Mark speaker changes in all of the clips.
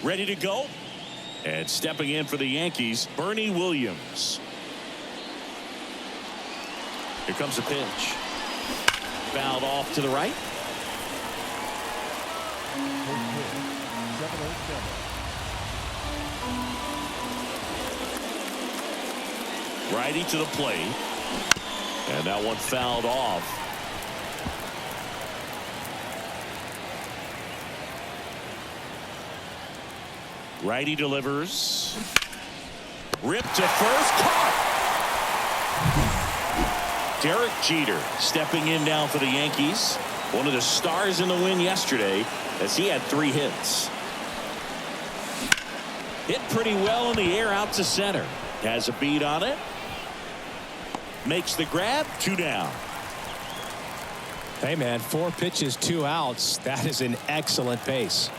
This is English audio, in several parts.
Speaker 1: Ready to go. And stepping in for the Yankees, Bernie Williams. Here comes a pitch. Fouled off to the right. Righty to the plate. And that one fouled off. Righty delivers. Ripped to first. Caught. Derek Jeter stepping in now for the Yankees. One of the stars in the win yesterday as he had 3 hits. Hit pretty well in the air out to center. Has a beat on it. Makes the grab. 2 down.
Speaker 2: Hey, man, 4 pitches, 2 outs. That is an excellent pace.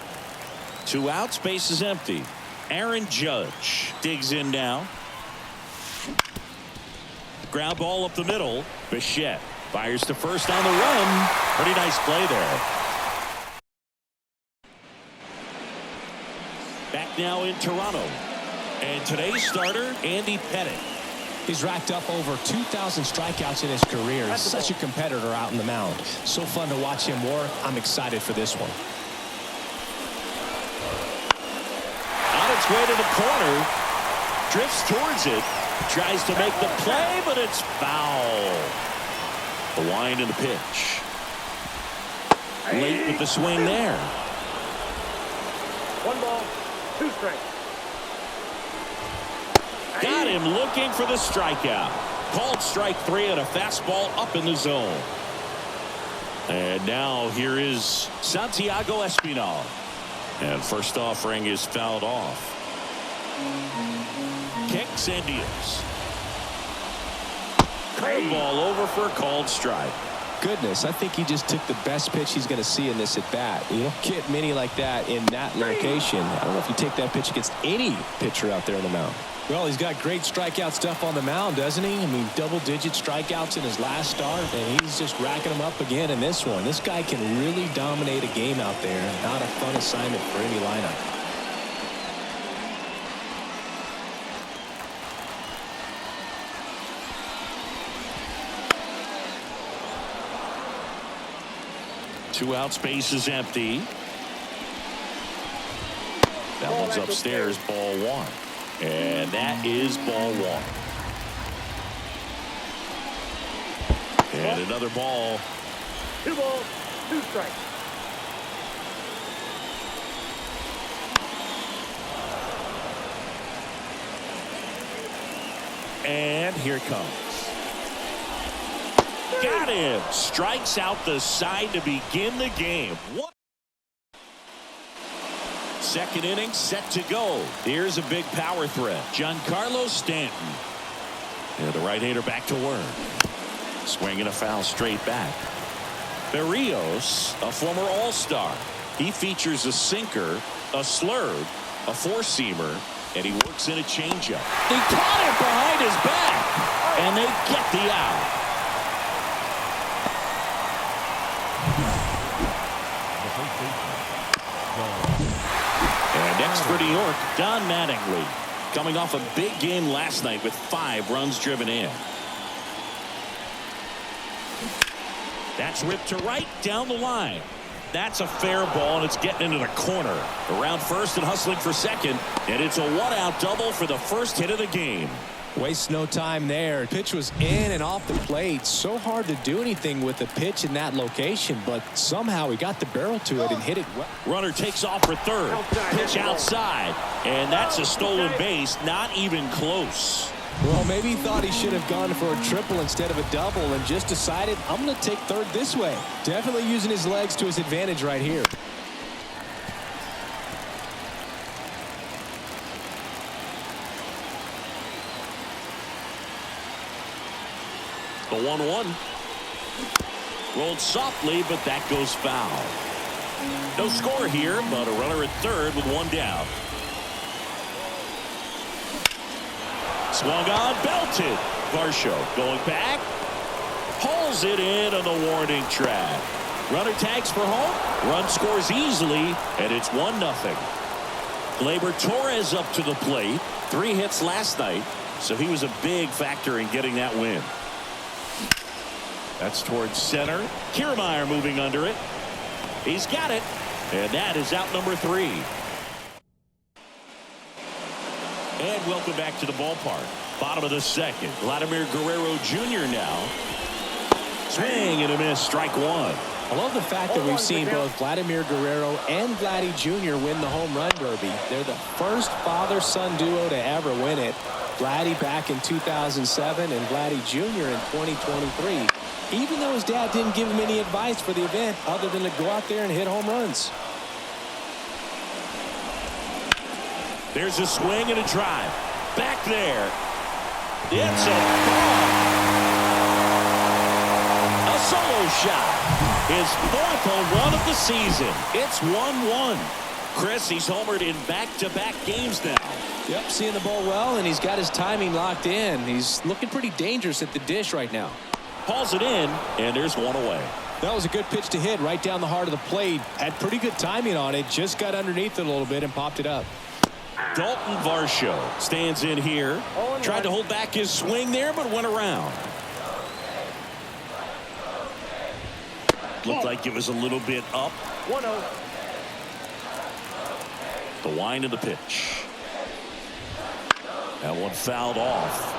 Speaker 1: 2 outs, base is empty. Aaron Judge digs in now. Ground ball up the middle. Bichette fires to first on the run. Pretty nice play there. Back now in Toronto. And today's starter, Andy Pettitte.
Speaker 2: He's racked up over 2,000 strikeouts in his career. He's such a competitor out in the mound. So fun to watch him work. I'm excited for this one.
Speaker 1: On its way to the corner. Drifts towards it. Tries to make the play, but it's foul. The wind and the pitch. Late with the swing there.
Speaker 3: 1 ball, 2 strikes.
Speaker 1: Got him looking for the strikeout. Called strike 3 on a fastball up in the zone. And now here is Santiago Espinal. And first offering is fouled off. Kicks and deals. Curveball over for a called strike.
Speaker 2: Goodness, I think he just took the best pitch he's going to see in this at bat. You don't get many like that in that location. I don't know if you take that pitch against any pitcher out there on the mound. Well, he's got great strikeout stuff on the mound, doesn't he? I mean, double-digit strikeouts in his last start, and he's just racking them up again in this one. This guy can really dominate a game out there. Not a fun assignment for any lineup.
Speaker 1: Two out, space is empty. That one's upstairs, ball 1. And that is ball 1. And another ball.
Speaker 3: 2 balls, 2 strikes.
Speaker 1: And here it comes. Got him. Strikes out the side to begin the game. What? Second inning set to go. Here's a big power threat. Giancarlo Stanton. And the right-hander back to work. Swinging a foul straight back. Berrios, a former All-Star. He features a sinker, a slurve, a four-seamer, and he works in a changeup. He caught it behind his back, and they get the out. And next for New York, Don Mattingly, coming off a big game last night with 5 runs driven in. That's ripped to right down the line. That's a fair ball, and it's getting into the corner. Around first and hustling for second, and it's a 1-out double for the first hit of the game.
Speaker 2: Wastes no time there. Pitch was in and off the plate. So hard to do anything with a pitch in that location, but somehow he got the barrel to it and hit it well.
Speaker 1: Runner takes off for third. Pitch outside, and that's a stolen base. Not even close.
Speaker 2: Well, maybe he thought he should have gone for a triple instead of a double and just decided, I'm going to take third this way. Definitely using his legs to his advantage right here.
Speaker 1: The 1-1. Rolled softly, but that goes foul. No score here, but a runner at third with 1 down. Swung on, belted. Varsho going back. Pulls it in on the warning track. Runner tags for home. Run scores easily, and it's 1-0. Gleyber Torres up to the plate. 3 hits last night, so he was a big factor in getting that win. That's towards center. Kiermaier moving under it. He's got it, and that is out number 3. And welcome back to the ballpark. Bottom of the second. Vladimir Guerrero Jr. now. Swing and a miss. Strike 1.
Speaker 2: I love the fact that we've seen both Vladimir Guerrero and Vladdy Jr. win the home run derby. They're the first father-son duo to ever win it. Vladdy back in 2007 and Vladdy Jr. in 2023. Even though his dad didn't give him any advice for the event other than to go out there and hit home runs.
Speaker 1: There's a swing and a drive. Back there. It's a ball. A solo shot. His 4th home run of the season. It's 1-1. Chris, he's homered in back-to-back games now.
Speaker 2: Yep, seeing the ball well, and he's got his timing locked in. He's looking pretty dangerous at the dish right now.
Speaker 1: Hauls it in, and there's one away.
Speaker 2: That was a good pitch to hit right down the heart of the plate. Had pretty good timing on it. Just got underneath it a little bit and popped it up.
Speaker 1: Dalton Varsho stands in here. Tried to hold back his swing there, but went around. Looked like it was a little bit up.
Speaker 3: 1-0.
Speaker 1: The wind of the pitch. That one fouled off.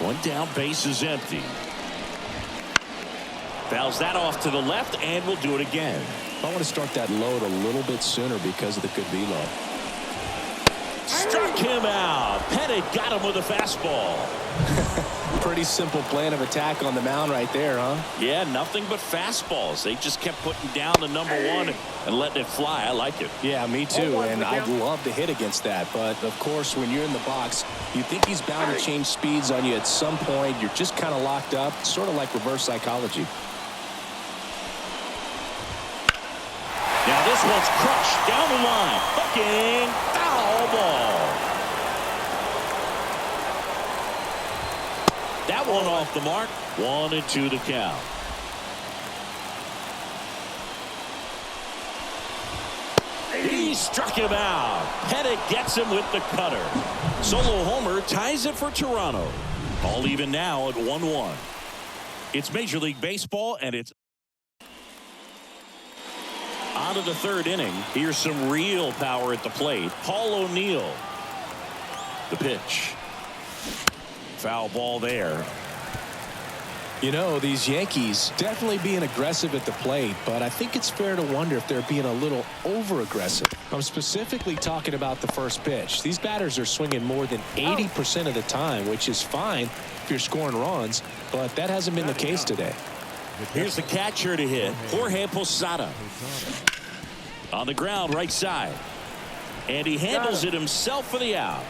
Speaker 1: One down, base is empty. Fouls that off to the left, and we'll do it again.
Speaker 2: I want to start that load a little bit sooner because of the good velo.
Speaker 1: Struck him out. Pettit got him with a fastball.
Speaker 2: Pretty simple plan of attack on the mound right there, huh?
Speaker 1: Yeah, nothing but fastballs. They just kept putting down the number 1 and letting it fly. I like it.
Speaker 2: Yeah, me too, and I'd love to hit against that. But, of course, when you're in the box, you think he's bound to change speeds on you at some point. You're just kind of locked up, sort of like reverse psychology.
Speaker 1: Now this one's crushed down the line. Hooking. Foul ball. That one off the mark. 1-2 to count. He struck him out. Pettit gets him with the cutter. Solo homer ties it for Toronto. All even now at 1-1. It's Major League Baseball, and it's on to the 3rd inning. Here's some real power at the plate. Paul O'Neill. The pitch. Foul ball there.
Speaker 2: You know, these Yankees definitely being aggressive at the plate, but I think it's fair to wonder if they're being a little over-aggressive. I'm specifically talking about the first pitch. These batters are swinging more than 80% of the time, which is fine if you're scoring runs, but that hasn't been the case today.
Speaker 1: Here's the catcher to hit. Jorge Posada. On the ground, right side. And he handles it himself for the out.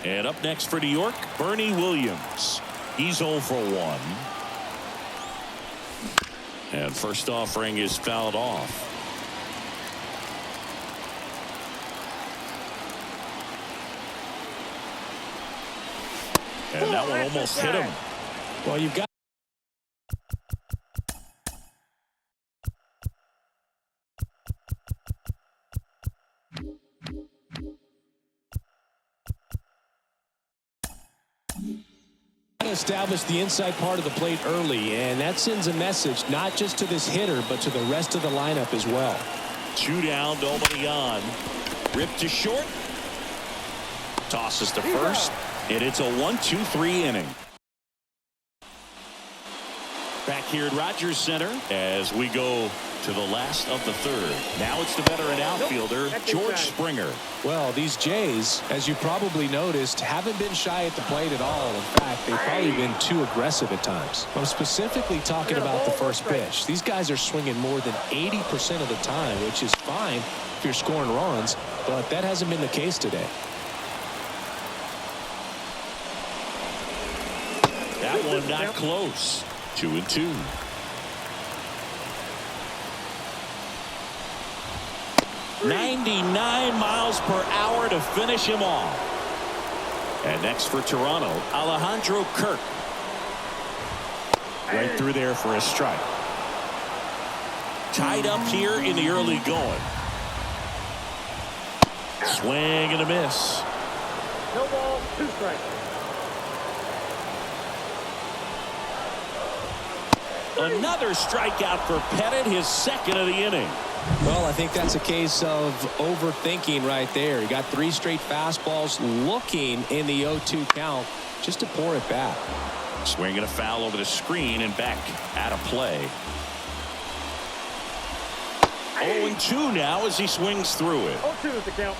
Speaker 1: And up next for New York, Bernie Williams. He's 0 for 1. And first offering is fouled off. And that one almost hit him.
Speaker 2: Well, you've got to establish the inside part of the plate early, and that sends a message not just to this hitter but to the rest of the lineup as well.
Speaker 1: 2 down, nobody on. Rip to short. Tosses to first, and it's a 1-2-3 inning. Back here at Rogers Center as we go to the last of the 3rd. Now it's the veteran outfielder, George Springer.
Speaker 2: Well, these Jays, as you probably noticed, haven't been shy at the plate at all. In fact, they've probably been too aggressive at times. I'm specifically talking about the first pitch. These guys are swinging more than 80% of the time, which is fine if you're scoring runs, but that hasn't been the case today.
Speaker 1: That one not close. 2-2. .99 miles per hour to finish him off. And next for Toronto, Alejandro Kirk. Right through there for a strike. tied up here in the early going. Swing and a miss.
Speaker 3: No ball, 2 strikes.
Speaker 1: Another strikeout for Pettit, his second of the inning.
Speaker 2: Well, I think that's a case of overthinking right there. He got 3 straight fastballs looking in the 0-2 count just to pour it back.
Speaker 1: Swinging a foul over the screen and back out of play. 0-2 now as he swings through it.
Speaker 3: 0-2 is the count.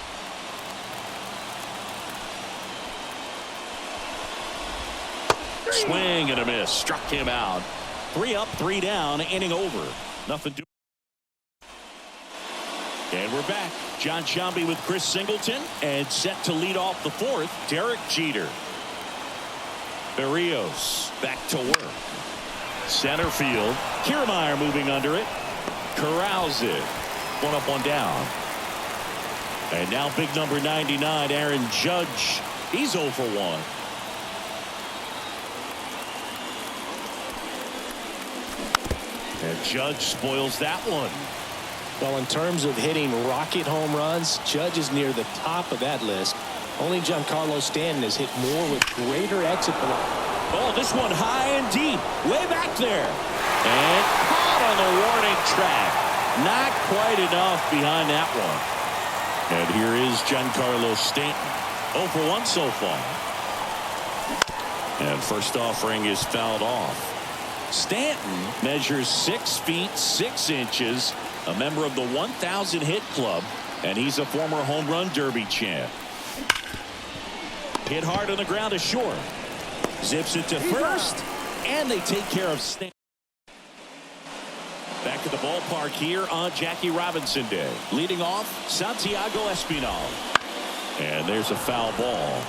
Speaker 1: Swing and a miss. Struck him out. 3 up, 3 down, inning over. Nothing to. And we're back. John Sciambi with Chris Singleton, and set to lead off the 4th, Derek Jeter. Berrios back to work. Center field. Kiermaier moving under it. Corrals it. 1 up, 1 down. And now big number 99, Aaron Judge. He's 0 for 1. And Judge spoils that one.
Speaker 2: Well, in terms of hitting rocket home runs, Judge is near the top of that list. Only Giancarlo Stanton has hit more with greater exit velocity.
Speaker 1: Oh, this one high and deep, way back there. And caught on the warning track. Not quite enough behind that one. And here is Giancarlo Stanton. 0 for 1 so far. And first offering is fouled off. Stanton measures 6 feet 6 inches, a member of the 1,000 hit club, and he's a former home run derby champ. Hit hard on the ground to short. Zips it to first, and they take care of Stanton. Back at the ballpark here on Jackie Robinson Day. Leading off, Santiago Espinal. And there's a foul ball.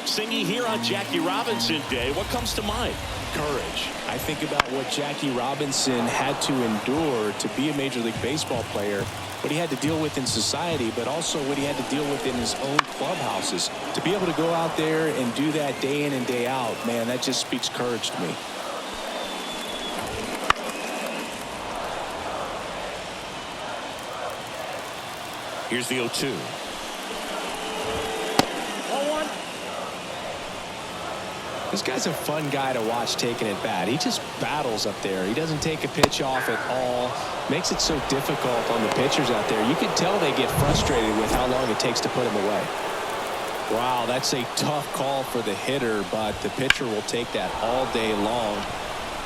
Speaker 1: Singy here on Jackie Robinson Day. What comes to mind?
Speaker 2: Courage. I think about what Jackie Robinson had to endure to be a Major League Baseball player, what he had to deal with in society, but also what he had to deal with in his own clubhouses. To be able to go out there and do that day in and day out, man, that just speaks courage to me.
Speaker 1: Here's the 0-2.
Speaker 3: 1-1.
Speaker 2: This guy's a fun guy to watch taking it bat. He just battles up there. He doesn't take a pitch off at all. Makes it so difficult on the pitchers out there. You can tell they get frustrated with how long it takes to put him away. Wow, that's a tough call for the hitter, but the pitcher will take that all day long.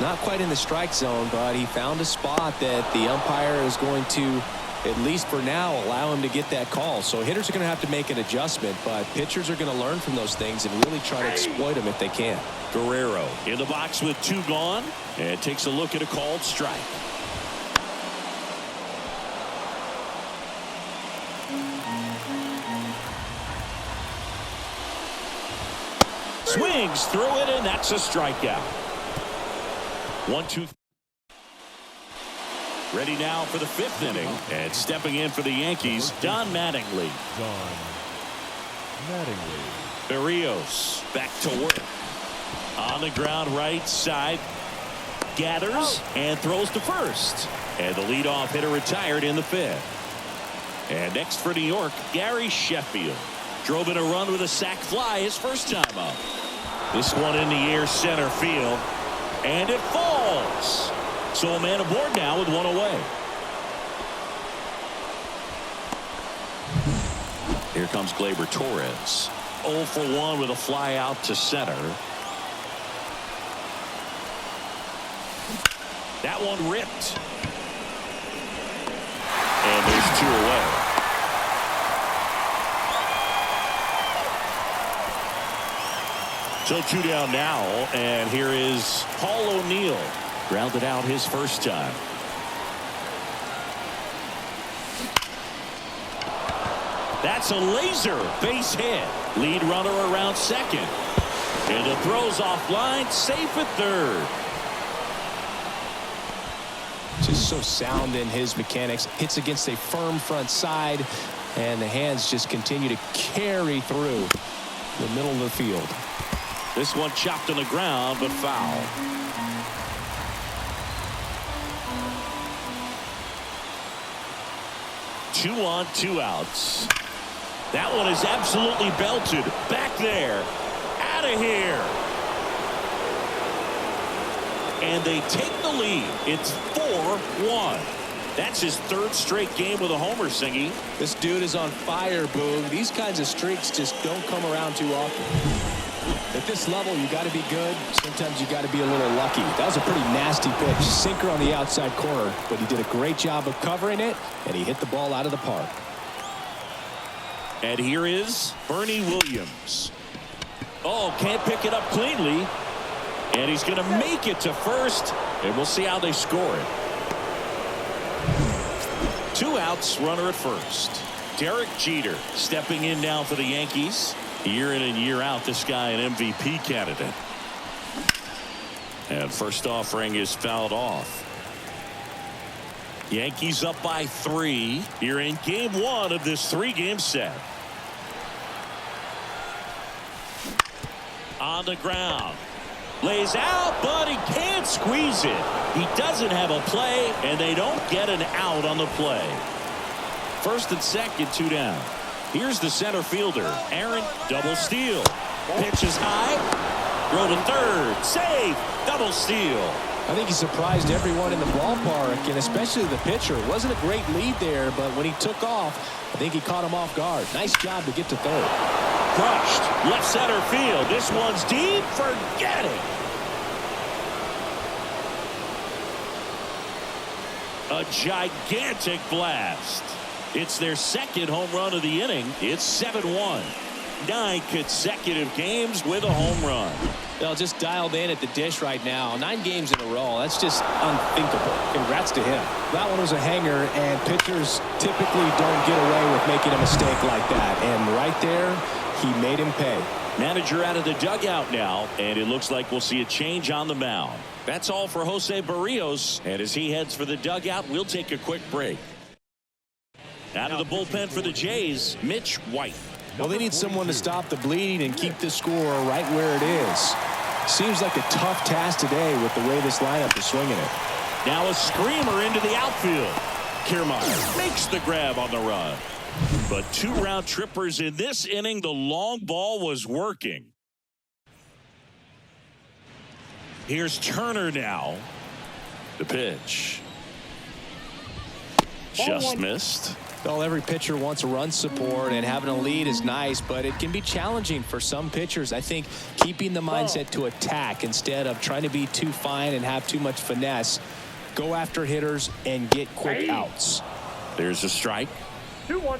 Speaker 2: Not quite in the strike zone, but he found a spot that the umpire is going to, at least for now, allow him to get that call. So hitters are going to have to make an adjustment, but pitchers are going to learn from those things and really try to exploit them if they can.
Speaker 1: Guerrero in the box with 2 gone, and takes a look at a called strike. Swings through it, and that's a strikeout. 1-2. Ready now for the 5th inning, and stepping in for the Yankees, Don Mattingly. Berrios back to work. On the ground right side. Gathers and throws to first. And the leadoff hitter retired in the 5th. And next for New York, Gary Sheffield. Drove in a run with a sac fly his first time up. This one in the air center field. And it falls. So a man aboard now with 1 away. Here comes Gleyber Torres. 0 for 1 with a fly out to center. That one ripped. And there's 2 away. So 2 down now, and here is Paul O'Neill. Grounded out his first time. That's a laser base hit. Lead runner around second. And the throw's offline, safe at third.
Speaker 2: Just so sound in his mechanics. Hits against a firm front side, and the hands just continue to carry through the middle of the field.
Speaker 1: This one chopped on the ground, but foul. 2 on, 2 outs. That one is absolutely belted. Back there. Out of here. And they take the lead. It's 4-1. That's his 3rd straight game with a homer, Singy.
Speaker 2: This dude is on fire, Boog. These kinds of streaks just don't come around too often. At this level, you got to be good. Sometimes you got to be a little lucky. That was a pretty nasty pitch. Sinker on the outside corner, but he did a great job of covering it, and he hit the ball out of the park.
Speaker 1: And here is Bernie Williams. Oh, can't pick it up cleanly. And he's going to make it to first, and we'll see how they score it. 2 outs, runner at first. Derek Jeter stepping in now for the Yankees. Year in and year out, this guy an MVP candidate. And first offering is fouled off. Yankees up by 3 here in game 1 of this 3-game set. On the ground. Lays out, but he can't squeeze it. He doesn't have a play, and they don't get an out on the play. First and second, 2 down. Here's the center fielder, Aaron. Double steal. Pitch is high. Throw to third. Save. Double steal.
Speaker 2: I think he surprised everyone in the ballpark, and especially the pitcher. It wasn't a great lead there, but when he took off, I think he caught him off guard. Nice job to get to third.
Speaker 1: Crushed. Left center field. This one's deep. Forget it. A gigantic blast. It's their 2nd home run of the inning. It's 7-1. 9 consecutive games with a home run.
Speaker 2: They'll just dialed in at the dish right now. 9 games in a row. That's just unthinkable. Congrats to him. That one was a hanger, and pitchers typically don't get away with making a mistake like that. And right there, he made him pay.
Speaker 1: Manager out of the dugout now, and it looks like we'll see a change on the mound. That's all for Jose Barrios, and as he heads for the dugout, we'll take a quick break. Out of the bullpen for the Jays, Mitch White.
Speaker 2: Well, they need someone to stop the bleeding and keep the score right where it is. Seems like a tough task today with the way this lineup is swinging it.
Speaker 1: Now a screamer into the outfield. Kiermaier makes the grab on the run. But 2 round trippers in this inning. The long ball was working. Here's Turner now. The pitch. Just missed.
Speaker 2: Well, every pitcher wants a run support, and having a lead is nice, but it can be challenging for some pitchers. I think keeping the mindset to attack instead of trying to be too fine and have too much finesse. Go after hitters and get quick outs.
Speaker 1: There's a strike.
Speaker 3: 2-1.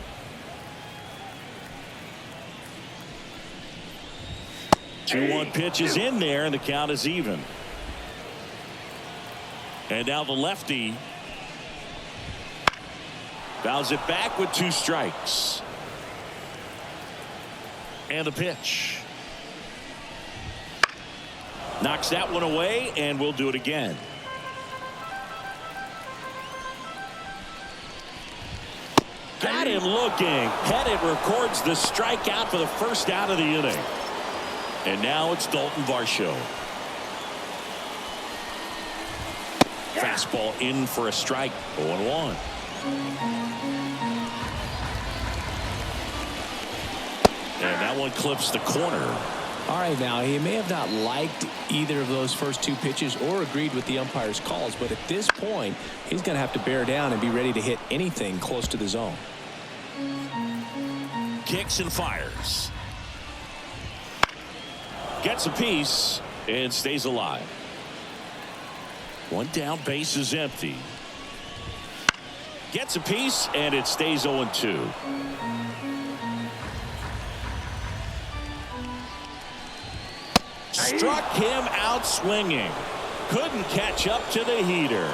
Speaker 1: Two-one pitch is in there, and the count is even. And now the lefty fouls it back with 2 strikes. And the pitch. Knocks that one away, and we'll do it again. Got him looking. Pettit records the strikeout for the first out of the inning. And now it's Dalton Varsho. Fastball in for a strike. 0-1. And that one clips the corner.
Speaker 2: All right, now he may have not liked either of those first 2 pitches or agreed with the umpire's calls, but at this point he's going to have to bear down and be ready to hit anything close to the zone.
Speaker 1: Kicks and fires. Gets a piece and stays alive. 1 down, base is empty. Gets a piece and it stays 0-2. Struck him out swinging. Couldn't catch up to the heater.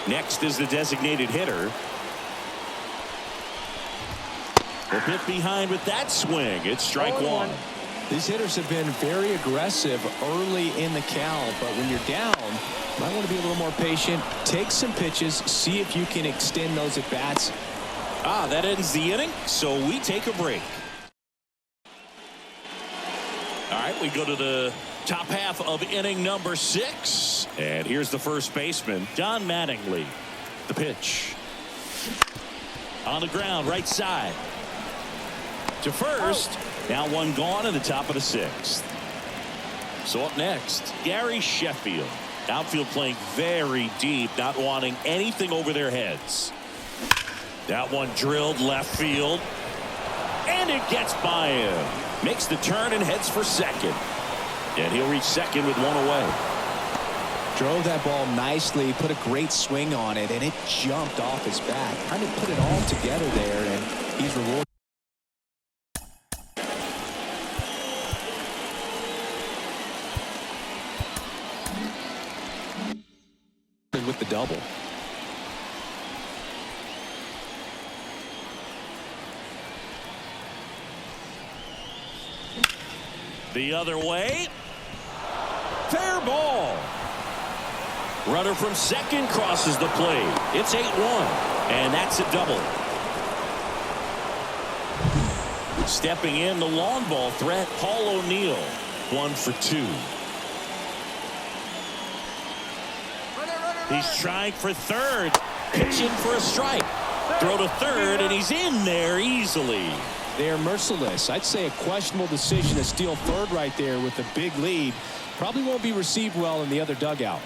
Speaker 1: Next is the designated hitter. A bit behind with that swing. It's strike 1.
Speaker 2: These hitters have been very aggressive early in the count, but when you're down, you might want to be a little more patient. Take some pitches, see if you can extend those at bats.
Speaker 1: That ends the inning, so we take a break. All right, we go to the top half of inning number 6. And here's the first baseman, Don Mattingly. The pitch. On the ground, right side. To first. Now one gone in the top of the 6th. So up next, Gary Sheffield. Outfield playing very deep, not wanting anything over their heads. That one drilled left field. And it gets by him. Makes the turn and heads for second. And he'll reach second with one away.
Speaker 2: Drove that ball nicely, put a great swing on it, and it jumped off his bat. Kind of put it all together there, and he's rewarded with the double.
Speaker 1: The other way. Fair ball. Runner from second crosses the plate. It's 8-1, and that's a double. Stepping in, the long ball threat, Paul O'Neill. 1 for 2. He's trying for third. Pitching for a strike. Throw to third, and he's in there easily.
Speaker 2: They're merciless. I'd say a questionable decision to steal third right there with a big lead. Probably won't be received well in the other dugout.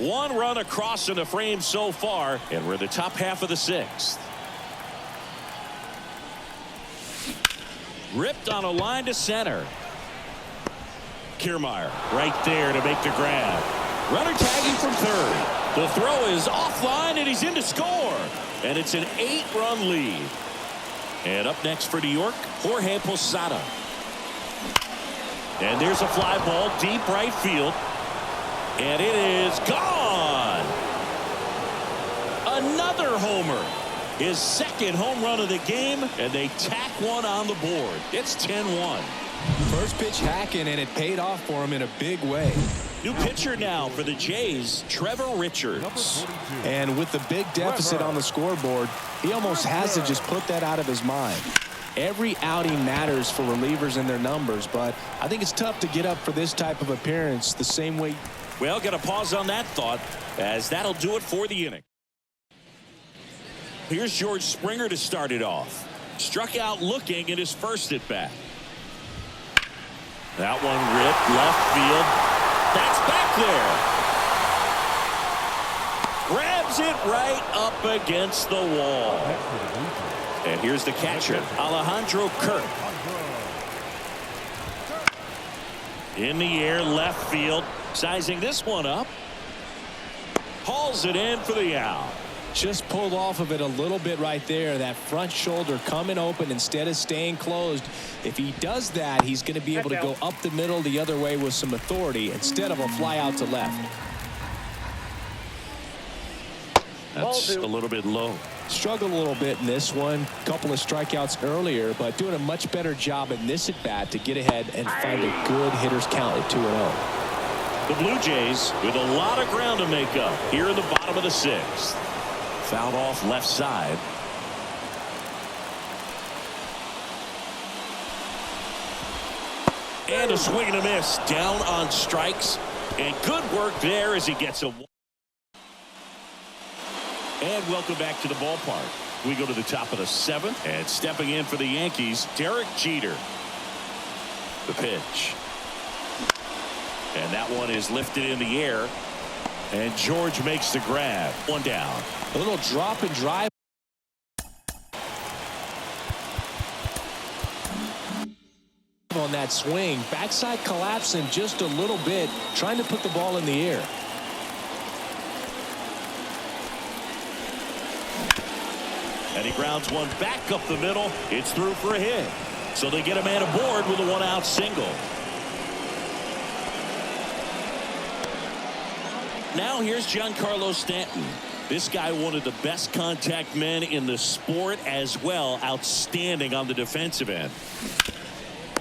Speaker 1: One run across in the frame so far, and we're in the top half of the 6th. Ripped on a line to center. Kiermaier right there to make the grab. Runner tagging from third. The throw is offline, and he's in to score. And it's an 8-run lead. And up next for New York, Jorge Posada. And there's a fly ball deep right field. And it is gone. Another homer. His second home run of the game, and they tack one on the board. It's 10-1.
Speaker 2: First pitch hacking, and it paid off for him in a big way.
Speaker 1: New pitcher now for the Jays, Trevor Richards.
Speaker 2: And with the big deficit on the scoreboard, he almost has to just put that out of his mind. Every outing matters for relievers and their numbers, but I think it's tough to get up for this type of appearance the same way.
Speaker 1: Well, got to pause on that thought, as that'll do it for the inning. Here's George Springer to start it off. Struck out looking in his first at bat. That one ripped left field. That's back there. Grabs it right up against the wall. And here's the catcher, Alejandro Kirk. In the air, left field. Sizing this one up. Hauls it in for the out.
Speaker 2: Just pulled off of it a little bit right there. That front shoulder coming open instead of staying closed. If he does that, he's going to be able to go up the middle the other way with some authority instead of a fly out to left.
Speaker 1: That's a little bit low.
Speaker 2: Struggled a little bit in this one. Couple of strikeouts earlier, but doing a much better job in this at bat to get ahead and find a good hitter's count at 2-0.
Speaker 1: The Blue Jays with a lot of ground to make up here in the bottom of the 6th. Fouled off left side. And a swing and a miss. Down on strikes. And good work there as he gets a. And welcome back to the ballpark. We go to the top of the 7th. And stepping in for the Yankees, Derek Jeter. The pitch. And that one is lifted in the air. And George makes the grab. One down.
Speaker 2: A little drop and drive. On that swing. Backside collapsing just a little bit. Trying to put the ball in the air.
Speaker 1: And he grounds one back up the middle. It's through for a hit. So they get a man aboard with a one-out single. Now here's Giancarlo Stanton. This guy, one of the best contact men in the sport as well. Outstanding on the defensive end.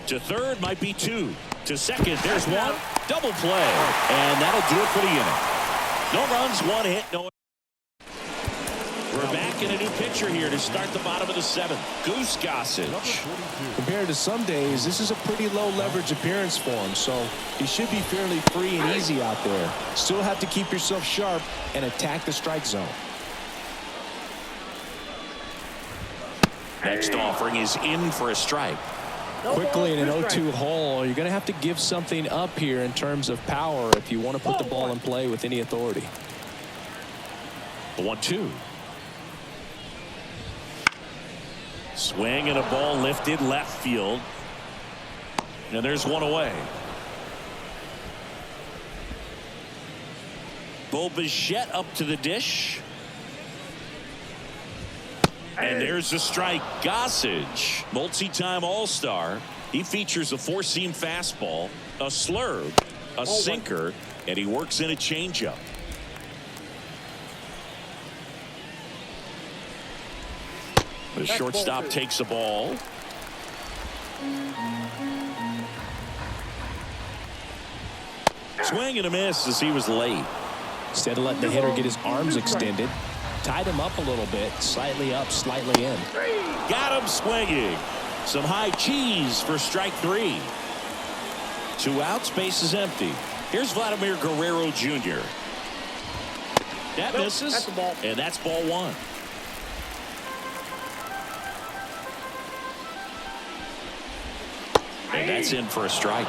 Speaker 1: To third might be 2. To second, there's 1. Double play. And that'll do it for the inning. No runs, 1 hit, no. We're back in a new pitcher here to start the bottom of the seventh. Goose Gossage.
Speaker 2: Compared to some days, this is a pretty low leverage appearance for him, so he should be fairly free and easy out there. Still have to keep yourself sharp and attack the strike zone.
Speaker 1: Next offering is in for a strike.
Speaker 2: Quickly in an 0-2 hole, you're going to have to give something up here in terms of power if you want to put the ball in play with any authority.
Speaker 1: The 1-2. Swing and a ball lifted left field. And there's one away. Bo Bichette up to the dish. And there's a strike. Gossage, multi-time All-Star. He features a four-seam fastball, a slurve, a sinker, and he works in a changeup. The shortstop takes a ball. Swing and a miss as he was late.
Speaker 2: Instead of letting the hitter get his arms extended, tied him up a little bit, slightly up, slightly in.
Speaker 1: Got him swinging. Some high cheese for strike three. 2 outs, base is empty. Here's Vladimir Guerrero Jr. That misses,
Speaker 3: that's a ball.
Speaker 1: And that's ball one. And that's in for a strike.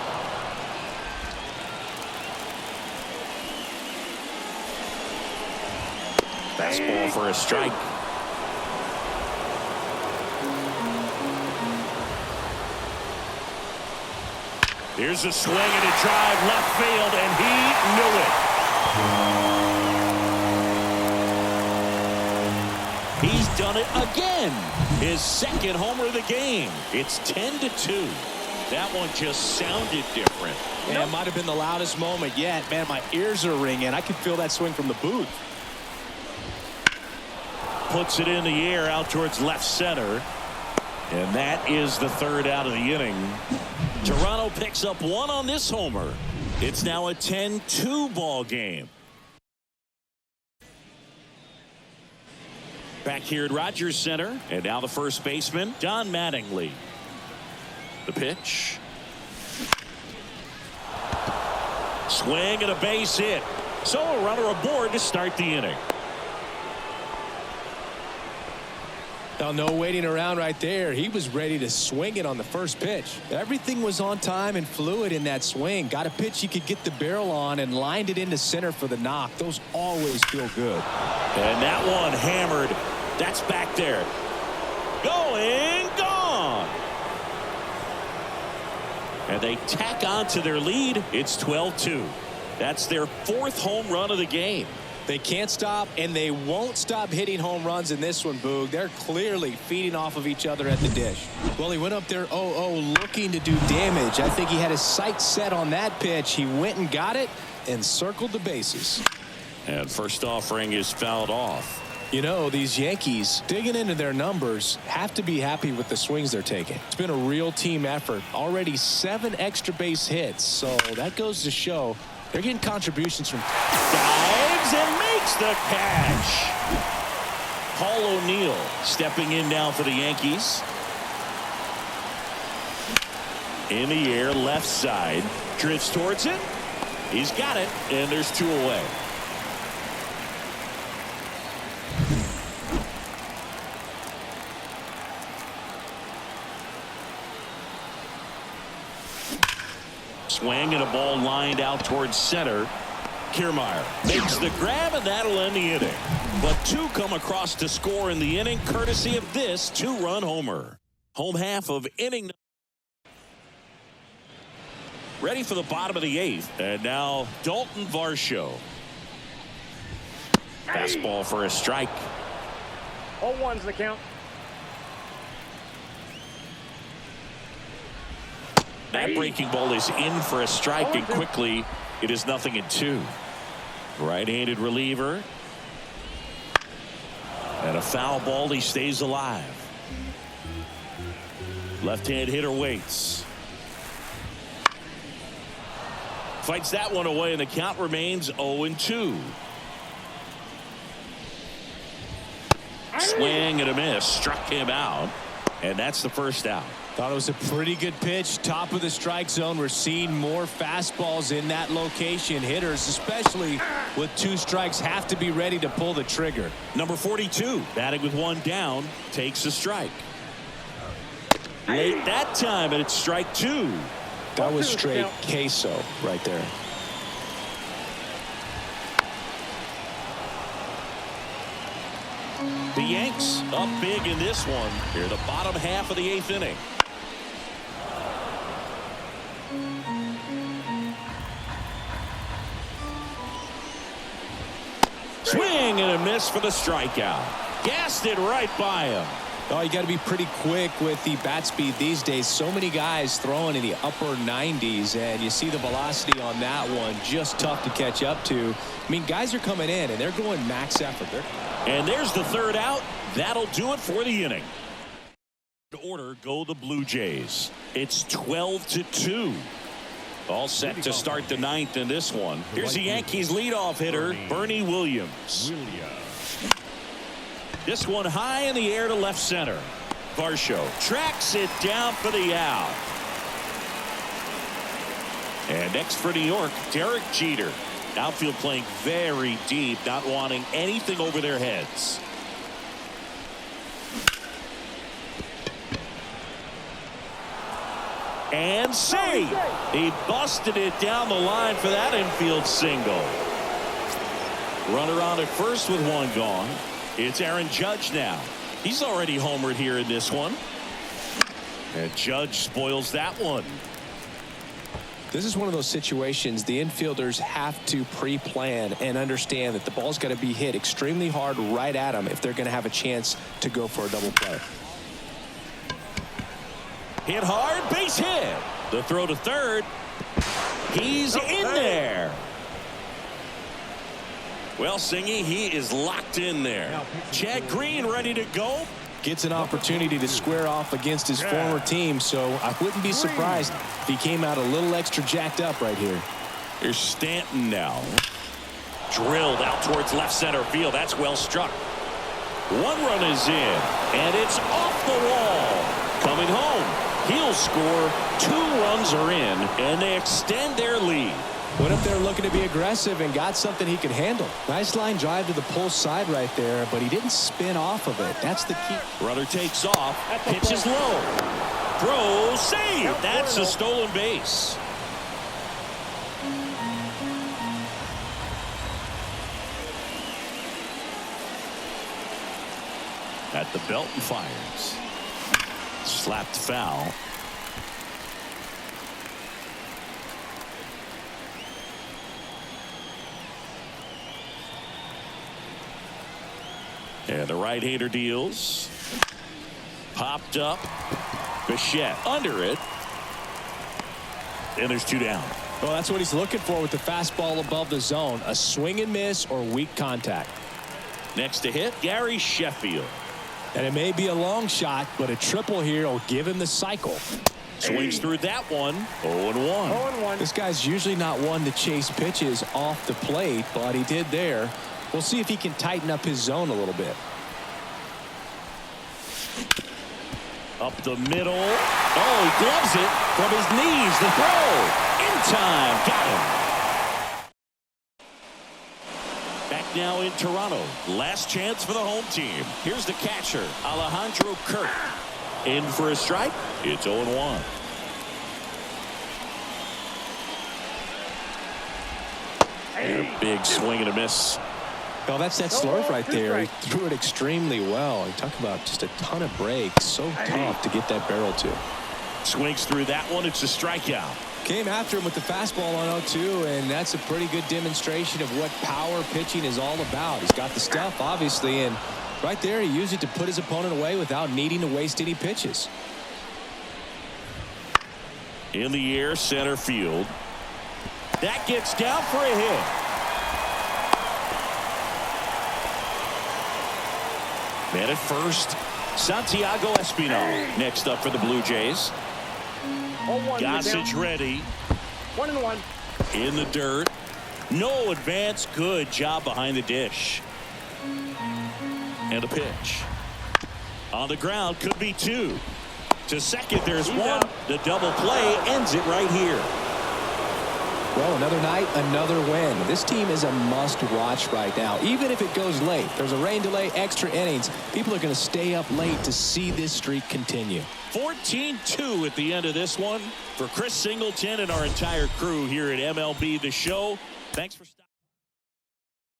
Speaker 1: Fastball for a strike. Here's a swing and a drive left field, and he knew it. He's done it again. His second homer of the game. It's 10-2. That one just sounded different.
Speaker 2: And it might have been the loudest moment yet. Man, my ears are ringing. I can feel that swing from the booth.
Speaker 1: Puts it in the air out towards left center. And that is the third out of the inning. Toronto picks up one on this homer. It's now a 10-2 ball game. Back here at Rogers Center. And now the first baseman, Don Mattingly. The pitch. Swing and a base hit. So a runner aboard to start the inning.
Speaker 2: Now, no waiting around right there. He was ready to swing it on the first pitch. Everything was on time and fluid in that swing. Got a pitch he could get the barrel on and lined it into center for the knock. Those always feel good.
Speaker 1: And that one hammered. That's back there. Going, gone. And they tack on to their lead. It's 12-2. That's their fourth home run of the game.
Speaker 2: They can't stop, and they won't stop hitting home runs in this one, Boog. They're clearly feeding off of each other at the dish. Well, he went up there 0-0 looking to do damage. I think he had his sights set on that pitch. He went and got it and circled the bases.
Speaker 1: And first offering is fouled off.
Speaker 2: You know, these Yankees, digging into their numbers, have to be happy with the swings they're taking. It's been a real team effort. Already 7 extra base hits, so that goes to show they're getting contributions from.
Speaker 1: Dives and makes the catch. Paul O'Neill stepping in now for the Yankees. In the air, left side. Drifts towards it. He's got it, and there's 2 away. Swing and a ball lined out towards center. Kiermaier makes the grab, and that'll end the inning. But 2 come across to score in the inning, courtesy of this 2-run homer. Home half of inning. Ready for the bottom of the 8th. And now Dalton Varsho. Fastball for a strike.
Speaker 3: 0-1's the count.
Speaker 1: That breaking ball is in for a strike, and quickly it is 0-2. Right-handed reliever. And a foul ball. He stays alive. Left-hand hitter waits. Fights that one away, and the count remains 0-2. Swing and a miss. Struck him out. And that's the first out.
Speaker 2: Thought it was a pretty good pitch. Top of the strike zone. We're seeing more fastballs in that location. Hitters, especially with 2 strikes, have to be ready to pull the trigger.
Speaker 1: Number 42, batting with 1 down, takes a strike. Late that time, and it's strike 2.
Speaker 2: That was straight queso right there.
Speaker 1: The Yanks up big in this one. Here, the bottom half of the 8th inning. Swing and a miss for the strikeout. Gassed it right by him.
Speaker 2: Oh, you got to be pretty quick with the bat speed these days. So many guys throwing in the upper 90s, and you see the velocity on that one. Just tough to catch up to. I mean, guys are coming in, and they're going max effort.
Speaker 1: And there's the 3rd out. That'll do it for the inning. Order go the Blue Jays. It's 12-2. All set to start the 9th in this one. Here's the Yankees leadoff hitter, Bernie Williams. This one high in the air to left center. Varsho tracks it down for the out. And next for New York, Derek Jeter. Outfield playing very deep, not wanting anything over their heads. And see, he busted it down the line for that infield single. Runner on at first with 1 gone. It's Aaron Judge now. He's already homered here in this one. And Judge spoils that one.
Speaker 2: This is one of those situations the infielders have to pre-plan and understand that the ball's got to be hit extremely hard right at them if they're going to have a chance to go for a double play.
Speaker 1: Hit hard, base hit. The throw to third. He's in there. Well, Singy, he is locked in there. Chad Green ready to go.
Speaker 2: Gets an opportunity to square off against his former team, so I wouldn't be surprised if he came out a little extra jacked up right here.
Speaker 1: Here's Stanton now. Drilled out towards left center field. That's well struck. 1 run is in, and it's off the wall. Coming home. He'll score. 2 runs are in, and they extend their lead.
Speaker 2: Went up there looking to be aggressive and got something he could handle. Nice line drive to the pull side right there, but he didn't spin off of it. That's the key.
Speaker 1: Runner takes off. Pitch is low. Throw, save. That's a stolen base. At the belt and fires. Slapped foul. And the right-hander deals. Popped up. Bichette under it. And there's 2 down.
Speaker 2: Well, that's what he's looking for with the fastball above the zone. A swing and miss or weak contact.
Speaker 1: Next to hit, Gary Sheffield.
Speaker 2: And it may be a long shot, but a triple here will give him the cycle.
Speaker 1: Swings through that one. 0-1.
Speaker 2: This guy's usually not one to chase pitches off the plate, but he did there. We'll see if he can tighten up his zone a little bit.
Speaker 1: Up the middle. Oh, he gloves it from his knees. The throw. In time. Got him. Back now in Toronto. Last chance for the home team. Here's the catcher, Alejandro Kirk. In for a strike. It's 0-1. And a big swing and a miss.
Speaker 2: Well, that's that slurve right there. He threw it extremely well. You talk about just a ton of breaks. So tough to get that barrel to.
Speaker 1: Swings through that one. It's a strikeout.
Speaker 2: Came after him with the fastball on 0-2, and that's a pretty good demonstration of what power pitching is all about. He's got the stuff, obviously, and right there he used it to put his opponent away without needing to waste any pitches.
Speaker 1: In the air, center field. That gets down for a hit. Man at first, Santiago Espinal next up for the Blue Jays. Gossage ready.
Speaker 3: 1-1.
Speaker 1: In the dirt. No advance. Good job behind the dish. And a pitch. On the ground, could be 2. To second, there's
Speaker 3: He's
Speaker 1: 1.
Speaker 3: out.
Speaker 1: The double play ends it right here.
Speaker 2: Well, another night, another win. This team is a must-watch right now. Even if it goes late, there's a rain delay, extra innings. People are going to stay up late to see this streak continue.
Speaker 1: 14-2 at the end of this one. For Chris Singleton and our entire crew here at MLB The Show, thanks for stopping.